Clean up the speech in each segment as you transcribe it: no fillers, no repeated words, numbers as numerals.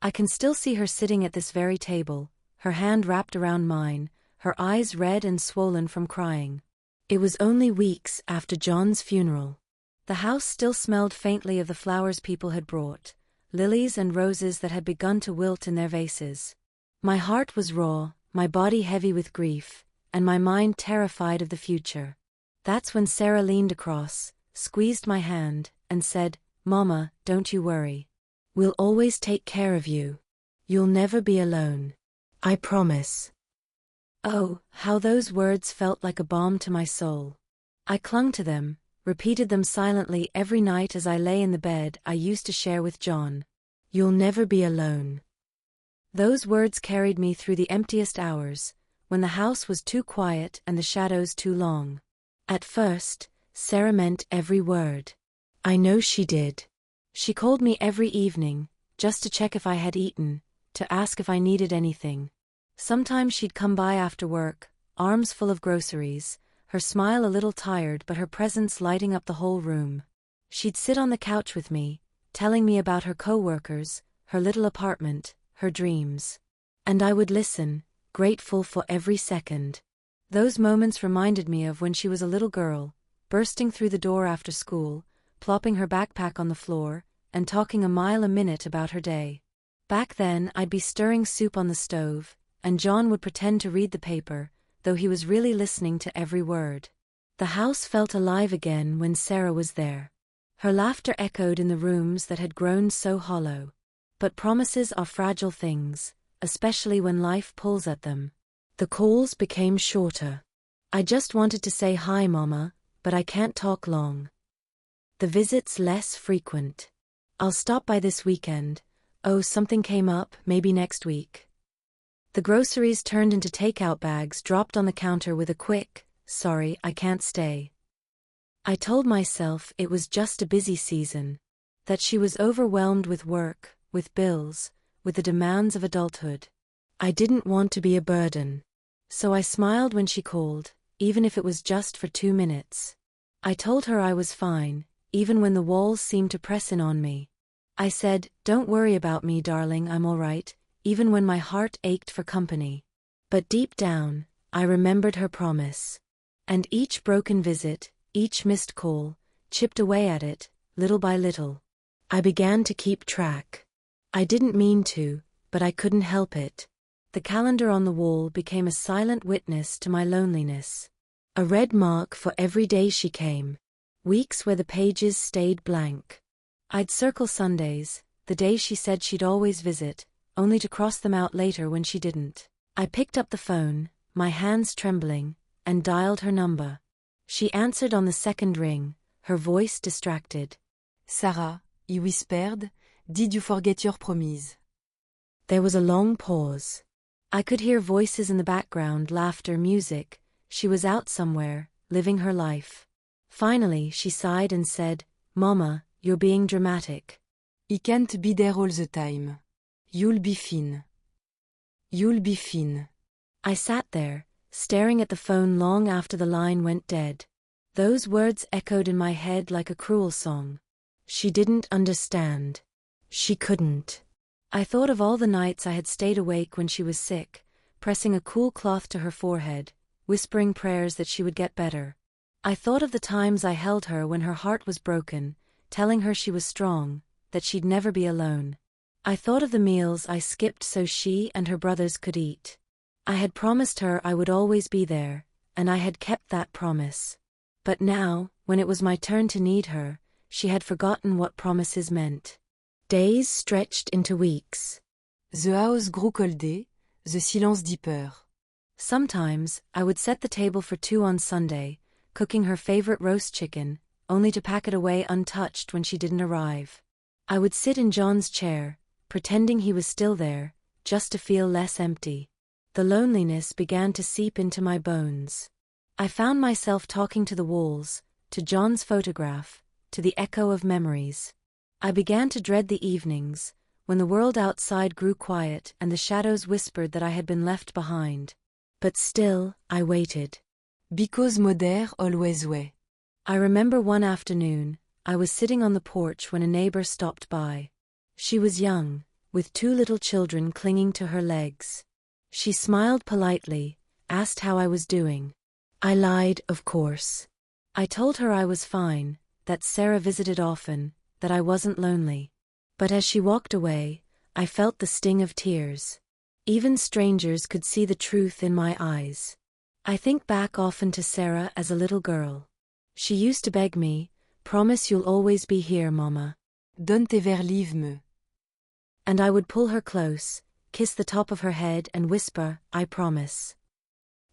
I can still see her sitting at this very table, her hand wrapped around mine, her eyes red and swollen from crying. It was only weeks after John's funeral. The house still smelled faintly of the flowers people had brought, lilies and roses that had begun to wilt in their vases. My heart was raw, my body heavy with grief, and my mind terrified of the future. That's when Sarah leaned across, squeezed my hand, and said, "Mama, don't you worry. We'll always take care of you. You'll never be alone. I promise." Oh, how those words felt like a balm to my soul. I clung to them, repeated them silently every night as I lay in the bed I used to share with John. "You'll never be alone." Those words carried me through the emptiest hours, when the house was too quiet and the shadows too long. At first, Sarah meant every word. I know she did. She called me every evening, just to check if I had eaten, to ask if I needed anything. Sometimes she'd come by after work, arms full of groceries, her smile a little tired but her presence lighting up the whole room. She'd sit on the couch with me, telling me about her co-workers, her little apartment, her dreams. And I would listen, grateful for every second. Those moments reminded me of when she was a little girl, bursting through the door after school, plopping her backpack on the floor, and talking a mile a minute about her day. Back then I'd be stirring soup on the stove, and John would pretend to read the paper, though he was really listening to every word. The house felt alive again when Sarah was there. Her laughter echoed in the rooms that had grown so hollow. But promises are fragile things, especially when life pulls at them. The calls became shorter. I just wanted to say hi, Mama, but I can't talk long. The visits less frequent. I'll stop by this weekend. Oh, something came up, maybe next week. The groceries turned into takeout bags dropped on the counter with a quick, "Sorry, I can't stay." I told myself it was just a busy season, that she was overwhelmed with work, with bills, with the demands of adulthood. I didn't want to be a burden. So I smiled when she called, even if it was just for 2 minutes. I told her I was fine, even when the walls seemed to press in on me. I said, "Don't worry about me, darling, I'm all right," even when my heart ached for company. But deep down, I remembered her promise. And each broken visit, each missed call, chipped away at it, little by little. I began to keep track. I didn't mean to, but I couldn't help it. The calendar on the wall became a silent witness to my loneliness. A red mark for every day she came. Weeks where the pages stayed blank. I'd circle Sundays, the days she said she'd always visit, only to cross them out later when she didn't. I picked up the phone, my hands trembling, and dialed her number. She answered on the second ring, her voice distracted. "Sarah," he whispered, "did you forget your promise?" There was a long pause. I could hear voices in the background, laughter, music. She was out somewhere, living her life. Finally, she sighed and said, "Mama, you're being dramatic. "I can't be there all the time. You'll be fine. You'll be fine." I sat there, staring at the phone long after the line went dead. Those words echoed in my head like a cruel song. She didn't understand. She couldn't. I thought of all the nights I had stayed awake when she was sick, pressing a cool cloth to her forehead, whispering prayers that she would get better. I thought of the times I held her when her heart was broken, telling her she was strong, that she'd never be alone. I thought of the meals I skipped so she and her brothers could eat. I had promised her I would always be there, and I had kept that promise. But now, when it was my turn to need her, she had forgotten what promises meant. Days stretched into weeks. The house grew colder, the silence deeper. Sometimes, I would set the table for 2 on Sunday, cooking her favorite roast chicken, only to pack it away untouched when she didn't arrive. I would sit in John's chair, pretending he was still there, just to feel less empty. The loneliness began to seep into my bones. I found myself talking to the walls, to John's photograph, to the echo of memories. I began to dread the evenings, when the world outside grew quiet and the shadows whispered that I had been left behind. But still, I waited. Because mother always wait. I remember one afternoon, I was sitting on the porch when a neighbor stopped by. She was young, with 2 little children clinging to her legs. She smiled politely, asked how I was doing. I lied, of course. I told her I was fine, that Sarah visited often, that I wasn't lonely. But as she walked away, I felt the sting of tears. Even strangers could see the truth in my eyes. I think back often to Sarah as a little girl. She used to beg me, "Promise you'll always be here, Mama." Donne tes verlives-me. And I would pull her close, kiss the top of her head and whisper, "I promise."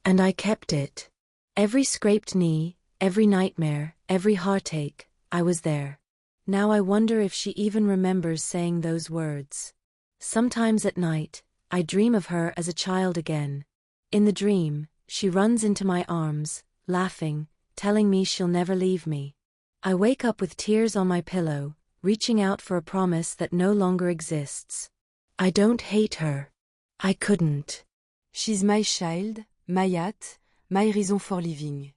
And I kept it. Every scraped knee, every nightmare, every heartache, I was there. Now I wonder if she even remembers saying those words. Sometimes at night, I dream of her as a child again. In the dream, she runs into my arms, laughing, telling me she'll never leave me. I wake up with tears on my pillow, reaching out for a promise that no longer exists. I don't hate her. I couldn't. She's my child, my yacht, my reason for living.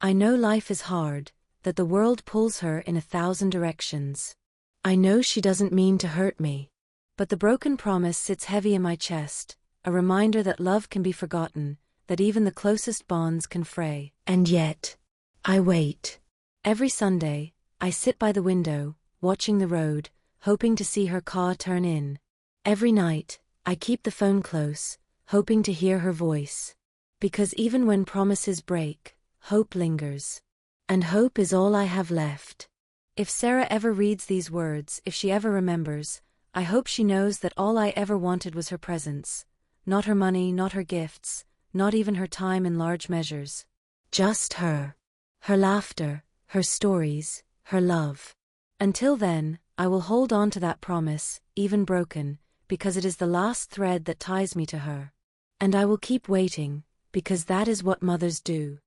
I know life is hard, that the world pulls her in 1,000 directions. I know she doesn't mean to hurt me. But the broken promise sits heavy in my chest, a reminder that love can be forgotten, that even the closest bonds can fray. And yet, I wait. Every Sunday, I sit by the window, watching the road, hoping to see her car turn in. Every night, I keep the phone close, hoping to hear her voice. Because even when promises break, hope lingers. And hope is all I have left. If Sarah ever reads these words, if she ever remembers, I hope she knows that all I ever wanted was her presence. Not her money, not her gifts, not even her time in large measures. Just her. Her laughter, her stories, her love. Until then, I will hold on to that promise, even broken, because it is the last thread that ties me to her. And I will keep waiting, because that is what mothers do.